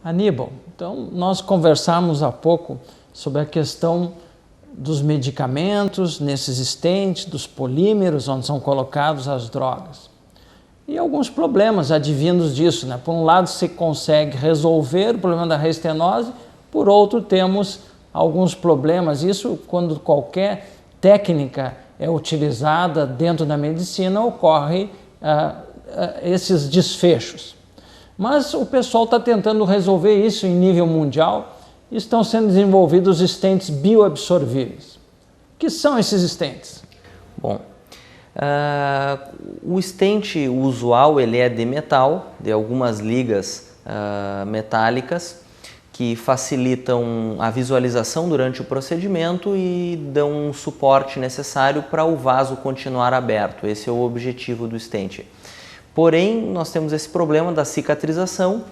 Aníbal, então nós conversamos há pouco sobre a questão dos medicamentos nesses stents, dos polímeros onde são colocados as drogas. E alguns problemas advindos disso, né? Por um lado, se consegue resolver o problema da restenose, por outro, temos alguns problemas. Isso, quando qualquer técnica é utilizada dentro da medicina, ocorre esses desfechos. Mas o pessoal está tentando resolver isso em nível mundial. Estão sendo desenvolvidos stents bioabsorvíveis. O que são esses stents? Bom, o stent usual ele é de metal, de algumas ligas metálicas que facilitam a visualização durante o procedimento e dão um suporte necessário para o vaso continuar aberto. Esse é o objetivo do stent. Porém, nós temos esse problema da cicatrização,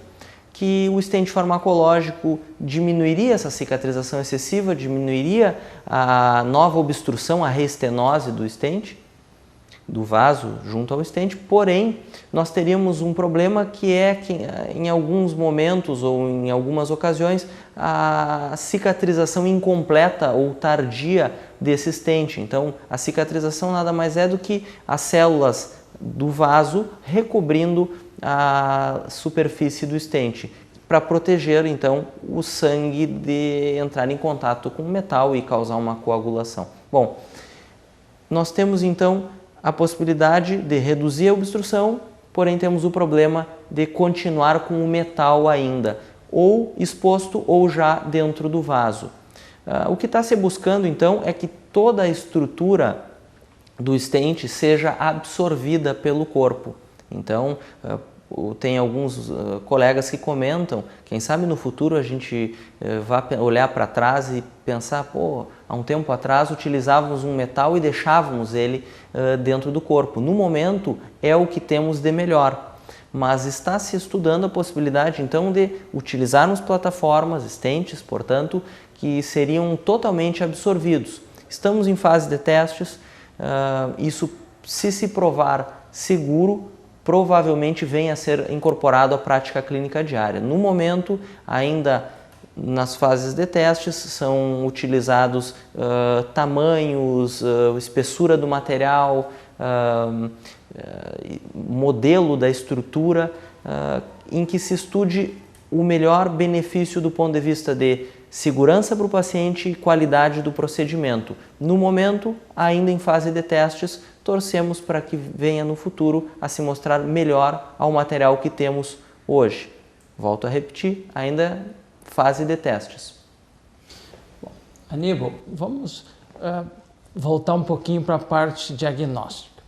que o stent farmacológico diminuiria essa cicatrização excessiva, diminuiria a nova obstrução, a restenose do stent, do vaso junto ao stent, porém nós teríamos um problema que é que em alguns momentos ou em algumas ocasiões a cicatrização incompleta ou tardia desse stent. Então a cicatrização nada mais é do que as células do vaso recobrindo a superfície do stent para proteger então o sangue de entrar em contato com o metal e causar uma coagulação. Bom, nós temos então a possibilidade de reduzir a obstrução, porém temos o problema de continuar com o metal ainda, ou exposto ou já dentro do vaso. O que está se buscando então é que toda a estrutura do stent seja absorvida pelo corpo. Então, tem alguns colegas que comentam, quem sabe no futuro a gente vai olhar para trás e pensar, pô, há um tempo atrás utilizávamos um metal e deixávamos ele dentro do corpo. No momento é o que temos de melhor, mas está se estudando a possibilidade então de utilizarmos plataformas, stents, portanto, que seriam totalmente absorvidos. Estamos em fase de testes, isso se provar seguro, provavelmente venha a ser incorporado à prática clínica diária. No momento, ainda nas fases de testes, são utilizados tamanhos, espessura do material, modelo da estrutura, em que se estude o melhor benefício do ponto de vista de segurança para o paciente e qualidade do procedimento. No momento, ainda em fase de testes, torcemos para que venha no futuro a se mostrar melhor ao material que temos hoje. Volto a repetir, ainda fase de testes. Bom, Aníbal, vamos voltar um pouquinho para a parte diagnóstica.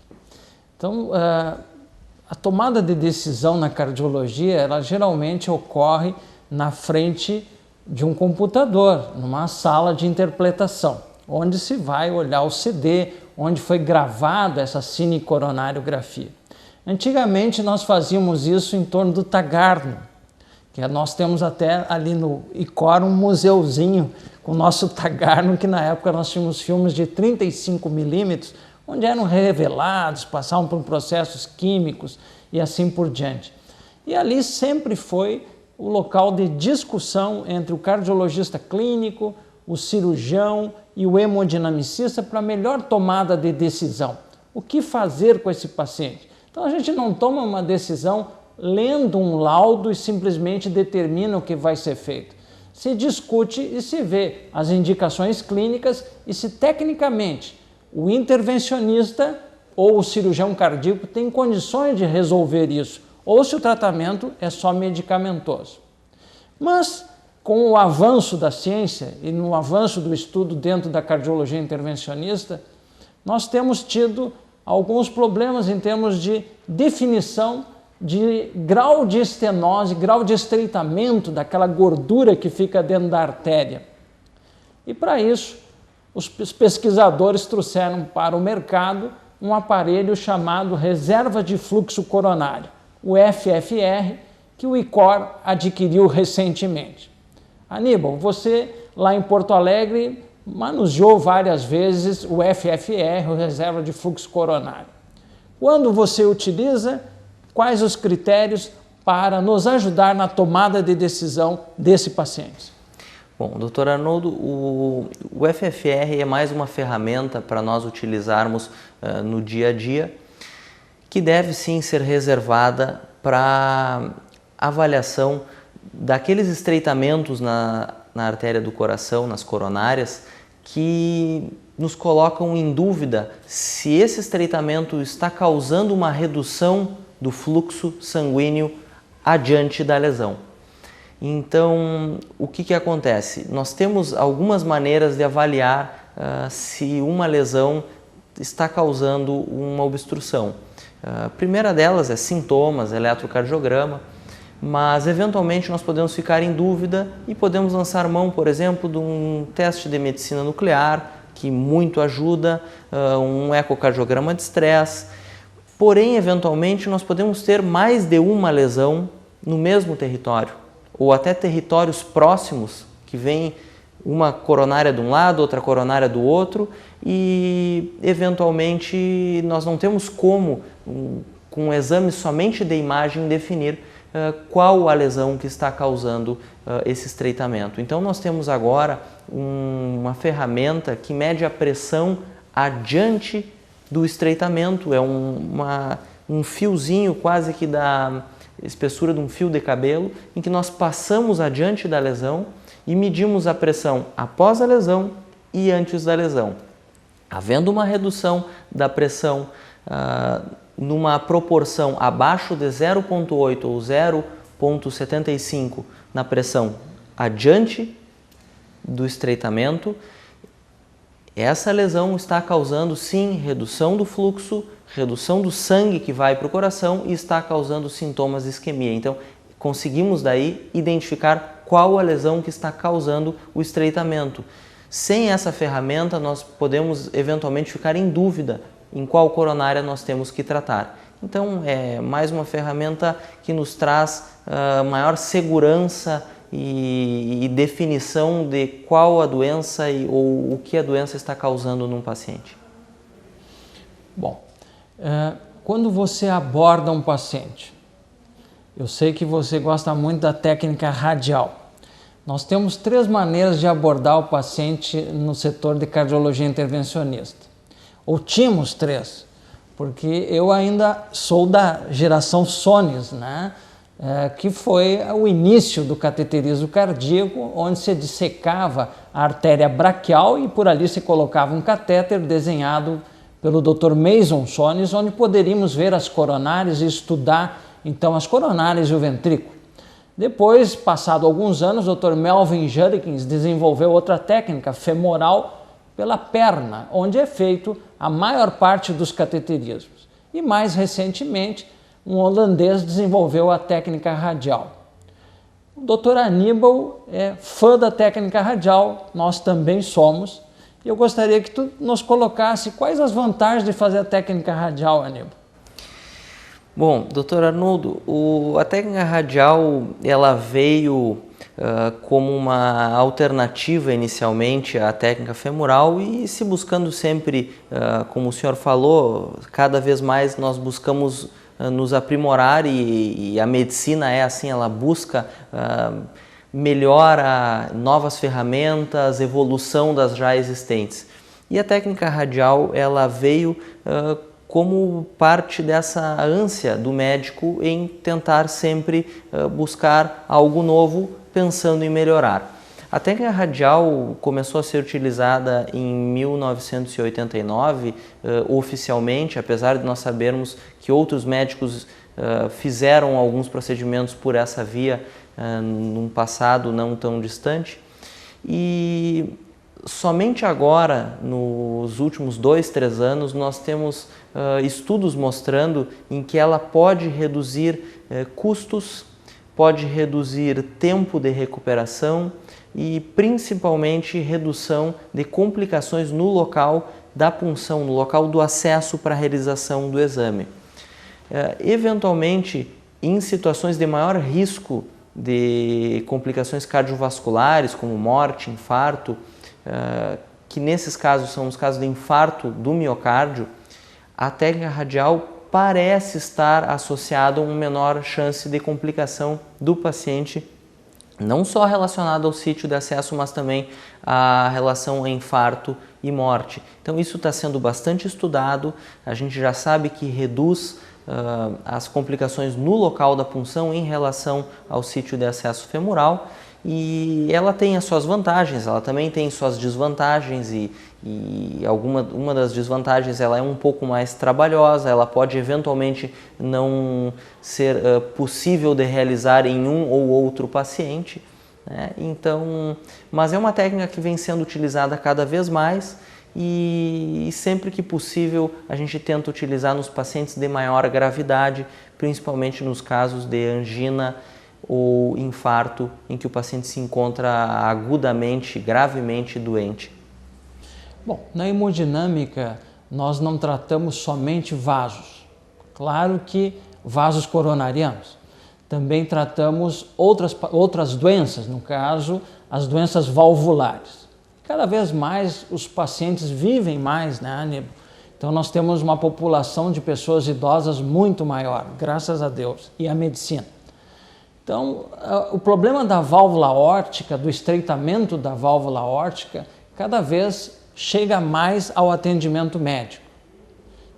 Então, a tomada de decisão na cardiologia, ela geralmente ocorre na frente de um computador, numa sala de interpretação, onde se vai olhar o CD, onde foi gravada essa cinecoronariografia. Antigamente nós fazíamos isso em torno do Tagarno, que nós temos até ali no ICOR um museuzinho com o nosso Tagarno, que na época nós tínhamos filmes de 35 milímetros, onde eram revelados, passavam por processos químicos e assim por diante. E ali sempre foi o local de discussão entre o cardiologista clínico, o cirurgião e o hemodinamicista para a melhor tomada de decisão. O que fazer com esse paciente? Então a gente não toma uma decisão lendo um laudo e simplesmente determina o que vai ser feito. Se discute e se vê as indicações clínicas e se tecnicamente o intervencionista ou o cirurgião cardíaco tem condições de resolver isso, ou se o tratamento é só medicamentoso. Mas, com o avanço da ciência e no avanço do estudo dentro da cardiologia intervencionista, nós temos tido alguns problemas em termos de definição de grau de estenose, grau de estreitamento daquela gordura que fica dentro da artéria. E para isso, os pesquisadores trouxeram para o mercado um aparelho chamado reserva de fluxo coronário, o FFR, que o ICOR adquiriu recentemente. Aníbal, você lá em Porto Alegre manuseou várias vezes o FFR, o reserva de fluxo coronário. Quando você utiliza, quais os critérios, para nos ajudar na tomada de decisão desse paciente? Bom, doutor Arnoldo, o FFR é mais uma ferramenta para nós utilizarmos no dia a dia, que deve sim ser reservada para avaliação daqueles estreitamentos na artéria do coração, nas coronárias, que nos colocam em dúvida se esse estreitamento está causando uma redução do fluxo sanguíneo adiante da lesão. Então, o que acontece? Nós temos algumas maneiras de avaliar se uma lesão está causando uma obstrução. A primeira delas é sintomas, eletrocardiograma, mas eventualmente nós podemos ficar em dúvida e podemos lançar mão, por exemplo, de um teste de medicina nuclear, que muito ajuda, um ecocardiograma de estresse. Porém, eventualmente, nós podemos ter mais de uma lesão no mesmo território, ou até territórios próximos, que vem uma coronária de um lado, outra coronária do outro, e eventualmente nós não temos como, com um exame somente de imagem, definir qual a lesão que está causando esse estreitamento. Então nós temos agora uma ferramenta que mede a pressão adiante do estreitamento, é um fiozinho quase que da espessura de um fio de cabelo, em que nós passamos adiante da lesão e medimos a pressão após a lesão e antes da lesão. Havendo uma redução da pressão numa proporção abaixo de 0,8 ou 0,75 na pressão adiante do estreitamento, essa lesão está causando sim redução do fluxo, redução do sangue que vai para o coração e está causando sintomas de isquemia. Então, conseguimos daí identificar qual a lesão que está causando o estreitamento. Sem essa ferramenta, nós podemos eventualmente ficar em dúvida em qual coronária nós temos que tratar. Então, é mais uma ferramenta que nos traz maior segurança e definição de qual a doença ou o que a doença está causando num paciente. Bom, quando você aborda um paciente, eu sei que você gosta muito da técnica radial. Nós temos 3 maneiras de abordar o paciente no setor de cardiologia intervencionista. Ou tínhamos 3, porque eu ainda sou da geração Sones, né? Que foi o início do cateterismo cardíaco, onde se dissecava a artéria braquial e por ali se colocava um catéter desenhado pelo Dr. Mason Sones, onde poderíamos ver as coronárias e estudar então as coronárias e o ventrículo. Depois, passado alguns anos, o Dr. Melvin Judkins desenvolveu outra técnica femoral pela perna, onde é feito a maior parte dos cateterismos. E mais recentemente, um holandês desenvolveu a técnica radial. O Dr. Aníbal é fã da técnica radial, nós também somos, e eu gostaria que tu nos colocasse quais as vantagens de fazer a técnica radial, Aníbal. Bom, doutor Arnoldo, a técnica radial ela veio como uma alternativa inicialmente à técnica femoral e se buscando sempre, como o senhor falou, cada vez mais nós buscamos nos aprimorar e a medicina é assim, ela busca melhora, novas ferramentas, evolução das já existentes. E a técnica radial ela veio como parte dessa ânsia do médico em tentar sempre buscar algo novo, pensando em melhorar. A técnica radial começou a ser utilizada em 1989, oficialmente, apesar de nós sabermos que outros médicos fizeram alguns procedimentos por essa via num passado não tão distante. E somente agora, nos últimos 2, 3 anos, nós temos estudos mostrando em que ela pode reduzir custos, pode reduzir tempo de recuperação e principalmente redução de complicações no local da punção, no local do acesso para a realização do exame. Eventualmente, em situações de maior risco de complicações cardiovasculares, como morte, infarto, que nesses casos são os casos de infarto do miocárdio, a técnica radial parece estar associado a uma menor chance de complicação do paciente, não só relacionado ao sítio de acesso, mas também a relação infarto e morte. Então isso está sendo bastante estudado, a gente já sabe que reduz as complicações no local da punção em relação ao sítio de acesso femoral, e ela tem as suas vantagens, ela também tem suas desvantagens, e uma das desvantagens, ela é um pouco mais trabalhosa, ela pode eventualmente não ser possível de realizar em um ou outro paciente, né? Então, mas é uma técnica que vem sendo utilizada cada vez mais, e sempre que possível a gente tenta utilizar nos pacientes de maior gravidade, principalmente nos casos de angina ou infarto, em que o paciente se encontra agudamente, gravemente doente. Bom, na hemodinâmica nós não tratamos somente vasos, claro que vasos coronarianos. Também tratamos outras doenças, no caso, as doenças valvulares. Cada vez mais os pacientes vivem mais, né, Aníbal? Então nós temos uma população de pessoas idosas muito maior, graças a Deus, e à medicina. Então, o problema da válvula aórtica, do estreitamento da válvula aórtica, cada vez chega mais ao atendimento médico.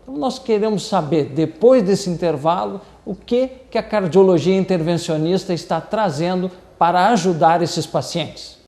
Então nós queremos saber, depois desse intervalo, o que a cardiologia intervencionista está trazendo para ajudar esses pacientes.